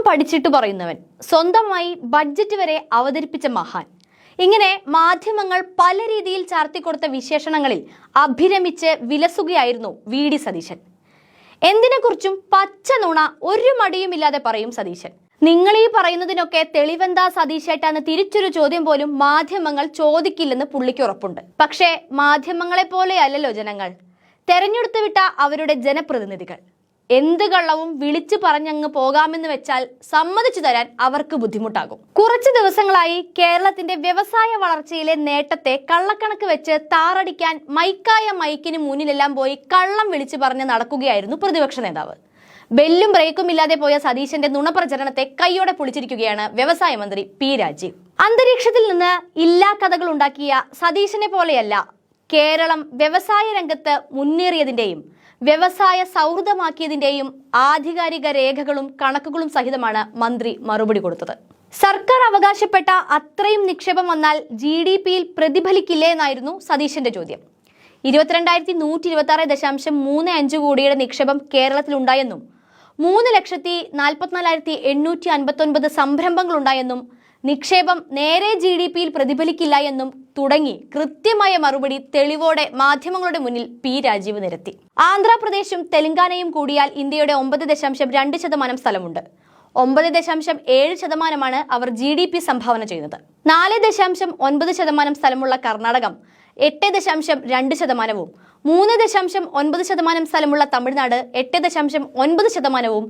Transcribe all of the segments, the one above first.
പഠിച്ചിട്ട് പറയുന്നവൻ, സ്വന്തമായി ബഡ്ജറ്റ് വരെ അവതരിപ്പിച്ച മഹാൻ, ഇങ്ങനെ മാധ്യമങ്ങൾ പല രീതിയിൽ ചാർത്തിക്കൊടുത്ത വിശേഷണങ്ങളിൽ അഭിരമിച്ച് വിലസുകയായിരുന്നു വി.ഡി. സതീശൻ. എന്തിനെക്കുറിച്ചും പച്ച നുണ ഒരു മടിയുമില്ലാതെ പറയും സതീശൻ. നിങ്ങൾ ഈ പറയുന്നതിനൊക്കെ തെളിവെന്താ സതീശേട്ടാന്ന് തിരിച്ചൊരു ചോദ്യം പോലും മാധ്യമങ്ങൾ ചോദിക്കില്ലെന്ന് പുള്ളിക്ക് ഉറപ്പുണ്ട്. പക്ഷേ മാധ്യമങ്ങളെ പോലെയല്ലല്ലോ ജനങ്ങൾ, തെരഞ്ഞെടുത്തു വിട്ട അവരുടെ ജനപ്രതിനിധികൾ. എന്ത് കള്ളവും വിളിച്ചു പറഞ്ഞങ്ങ് പോകാമെന്ന് വെച്ചാൽ സമ്മതിച്ചു തരാൻ അവർക്ക് ബുദ്ധിമുട്ടാകും. കുറച്ചു ദിവസങ്ങളായി കേരളത്തിന്റെ വ്യവസായ വളർച്ചയിലെ നേട്ടത്തെ കള്ളക്കണക്ക് വെച്ച് താറടിക്കാൻ മൈക്കായ മൈക്കിന് മുന്നിലെല്ലാം പോയി കള്ളം വിളിച്ചു പറഞ്ഞ് നടക്കുകയായിരുന്നു പ്രതിപക്ഷ നേതാവ്. ബെല്ലും ബ്രേക്കും ഇല്ലാതെ പോയ സതീശന്റെ നുണപ്രചരണത്തെ കൈയോടെ പൊളിച്ചിരിക്കുകയാണ് വ്യവസായ മന്ത്രി പി രാജീവ്. അന്തരീക്ഷത്തിൽ നിന്ന് ഇല്ലാ കഥകൾ ഉണ്ടാക്കിയ സതീശനെ പോലെയല്ല കേരളം വ്യവസായ രംഗത്ത് മുന്നേറിയതിന്റെയും വ്യവസായ സൗഹൃദമാക്കിയതിന്റെയും ആധികാരിക രേഖകളും കണക്കുകളും സഹിതമാണ് മന്ത്രി മറുപടി കൊടുത്തത്. സർക്കാർ അവകാശപ്പെട്ട അത്രയും നിക്ഷേപം വന്നാൽ GDP-യിൽ പ്രതിഫലിക്കില്ലേ എന്നായിരുന്നു സതീശന്റെ ചോദ്യം. 22,126.35 കോടിയുടെ നിക്ഷേപം കേരളത്തിലുണ്ടായെന്നും 3,44,859 സംരംഭങ്ങളുണ്ടായെന്നും നിക്ഷേപം നേരെ GDP-യിൽ പ്രതിഫലിക്കില്ല എന്നും തുടങ്ങി കൃത്യമായ മറുപടി തെളിവോടെ മാധ്യമങ്ങളുടെ മുന്നിൽ പി രാജീവ് നിരത്തി. ആന്ധ്രാപ്രദേശും തെലങ്കാനയും കൂടിയാൽ ഇന്ത്യയുടെ 9.2% സ്ഥലമുണ്ട്. 9.7% അവർ GDP സംഭാവന ചെയ്യുന്നത്. 4.9% സ്ഥലമുള്ള കർണാടകം 8.2%, 3.9% സ്ഥലമുള്ള തമിഴ്നാട് 8.9%,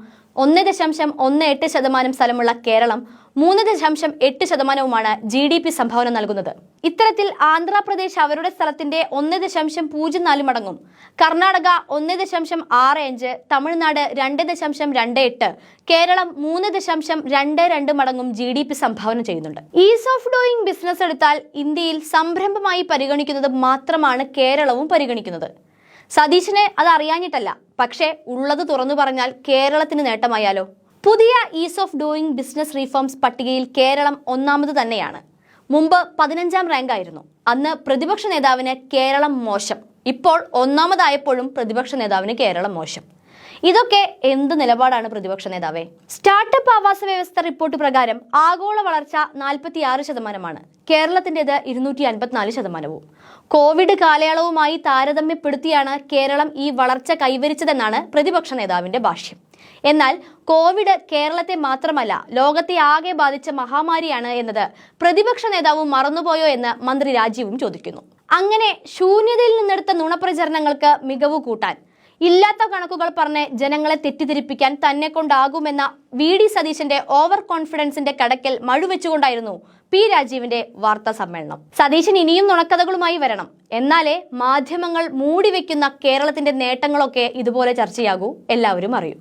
1.18% സ്ഥലമുള്ള കേരളം 3.8%മാണ് GDP സംഭാവന നൽകുന്നത്. ഇത്തരത്തിൽ ആന്ധ്രാപ്രദേശ് അവരുടെ സ്ഥലത്തിന്റെ 1.04 മടങ്ങും, കർണാടക 1.65, തമിഴ്നാട് 2.28, കേരളം 3.22 മടങ്ങും GDP സംഭാവന ചെയ്യുന്നുണ്ട്. ഈസ് ഓഫ് ഡൂയിങ് ബിസിനസ് എടുത്താൽ ഇന്ത്യയിൽ സംരംഭമായി പരിഗണിക്കുന്നത് മാത്രമാണ് കേരളവും പരിഗണിക്കുന്നത്. സതീശനെ അത് അറിയാഞ്ഞിട്ടല്ല, പക്ഷേ ഉള്ളത് തുറന്നു പറഞ്ഞാൽ കേരളത്തിന് നേട്ടമായാലോ. പുതിയ is of doing business reforms പട്ടികയിൽ കേരളം ഒന്നാമത് തന്നെയാണ്. മുമ്പ് 15ാം റാങ്ക് ആയിരുന്നു. അന്ന് പ്രതിപക്ഷ നേതാവിന് കേരളം മോശം. ഇപ്പോൾ ഒന്നാമതായപ്പോഴും പ്രതിപക്ഷ നേതാവിന് കേരളം മോശം. ഇതൊക്കെ എന്ത് നിലപാടാണ് പ്രതിപക്ഷ നേതാവേ? സ്റ്റാർട്ടപ്പ് ആവാസ വ്യവസ്ഥ റിപ്പോർട്ട് പ്രകാരം ആഗോള വളർച്ച 46%, കേരളത്തിൻ്റെത് 254%. കോവിഡ് കാലയളവുമായി താരതമ്യപ്പെടുത്തിയാണ് കേരളം ഈ വളർച്ച കൈവരിച്ചതെന്നാണ് പ്രതിപക്ഷ നേതാവിന്റെ ഭാഷ്യം. എന്നാൽ കോവിഡ് കേരളത്തെ മാത്രമല്ല ലോകത്തെ ആകെ ബാധിച്ച മഹാമാരിയാണ് എന്നത് പ്രതിപക്ഷ നേതാവ് മറന്നുപോയോ എന്ന് മന്ത്രി രാജീവും ചോദിക്കുന്നു. അങ്ങനെ ശൂന്യതയിൽ നിന്നെടുത്ത നുണപ്രചരണങ്ങൾക്ക് മികവ് കൂട്ടാൻ, ഇല്ലാത്ത കണക്കുകൾ പറഞ്ഞ് ജനങ്ങളെ തെറ്റിദ്ധരിപ്പിക്കാൻ തന്നെ കൊണ്ടാകുമെന്ന വി.ഡി. സതീശന്റെ ഓവർ കോൺഫിഡൻസിന്റെ കടക്കൽ മഴുവെച്ചുകൊണ്ടായിരുന്നു പി രാജീവിന്റെ വാർത്താ സമ്മേളനം. സതീശൻ ഇനിയും നുണക്കഥകളുമായി വരണം, എന്നാലേ മാധ്യമങ്ങൾ മൂടിവെക്കുന്ന കേരളത്തിന്റെ നേട്ടങ്ങളൊക്കെ ഇതുപോലെ ചർച്ചയാകൂ, എല്ലാവരും അറിയൂ.